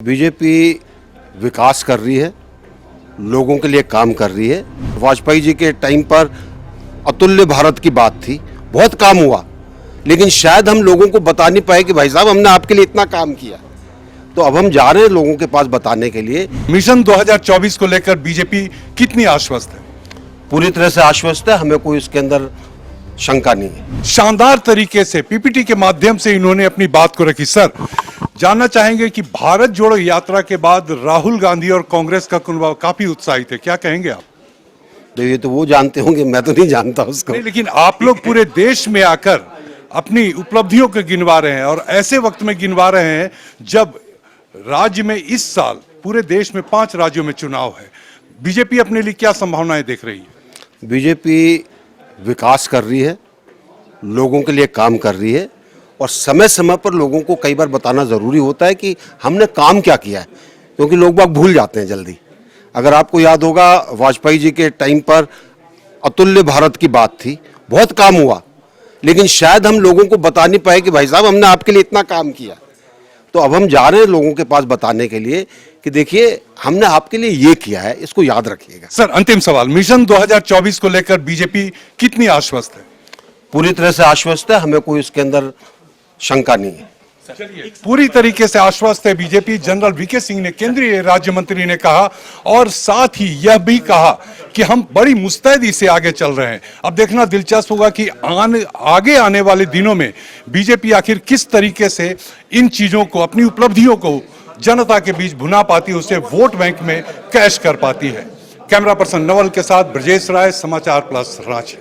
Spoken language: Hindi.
बीजेपी विकास कर रही है, लोगों के लिए काम कर रही है। वाजपेयी जी के टाइम पर अतुल्य भारत की बात थी, बहुत काम हुआ, लेकिन शायद हम लोगों को बता नहीं पाए कि भाई साहब हमने आपके लिए इतना काम किया। तो अब हम जा रहे हैं लोगों के पास बताने के लिए। मिशन 2024 को लेकर बीजेपी कितनी आश्वस्त है? पूरी तरह से आश्वस्त है, हमें कोई इसके अंदर शंका नहीं है। शानदार तरीके से पीपीटी के माध्यम से इन्होंने अपनी बात को रखी। सर, जानना चाहेंगे कि भारत जोड़ो यात्रा के बाद राहुल गांधी और कांग्रेस का कुनबा काफी उत्साहित है, क्या कहेंगे आप? तो ये तो वो जानते होंगे, मैं तो नहीं जानता उसको। नहीं, लेकिन आप लोग पूरे देश में आकर अपनी उपलब्धियों को गिनवा रहे हैं और ऐसे वक्त में गिनवा रहे हैं जब राज्य में इस साल पूरे देश में 5 राज्यों में चुनाव है। बीजेपी अपने लिए क्या संभावनाएं देख रही है? बीजेपी विकास कर रही है, लोगों के लिए काम कर रही है, और समय समय पर लोगों को कई बार बताना ज़रूरी होता है कि हमने काम क्या किया है, क्योंकि लोग बाग भूल जाते हैं जल्दी। अगर आपको याद होगा, वाजपेयी जी के टाइम पर अतुल्य भारत की बात थी, बहुत काम हुआ, लेकिन शायद हम लोगों को बता नहीं पाए कि भाई साहब हमने आपके लिए इतना काम किया। तो अब हम जा रहे हैं लोगों के पास बताने के लिए कि देखिए हमने आपके लिए ये किया है, इसको याद रखिएगा। सर, अंतिम सवाल, मिशन 2024 को लेकर बीजेपी कितनी आश्वस्त है? पूरी तरह से आश्वस्त है, हमें कोई इसके अंदर शंका नहीं है। पूरी तरीके से आश्वस्त है बीजेपी। जनरल वीके सिंह ने, केंद्रीय राज्य मंत्री ने कहा, और साथ ही यह भी कहा कि हम बड़ी मुस्तैदी से आगे चल रहे हैं। अब देखना दिलचस्प होगा कि आगे आने वाले दिनों में बीजेपी आखिर किस तरीके से इन चीजों को, अपनी उपलब्धियों को जनता के बीच भुना पाती है, उसे वोट बैंक में कैश कर पाती है। कैमरा पर्सन नवल के साथ ब्रजेश राय, समाचार प्लस, रांची।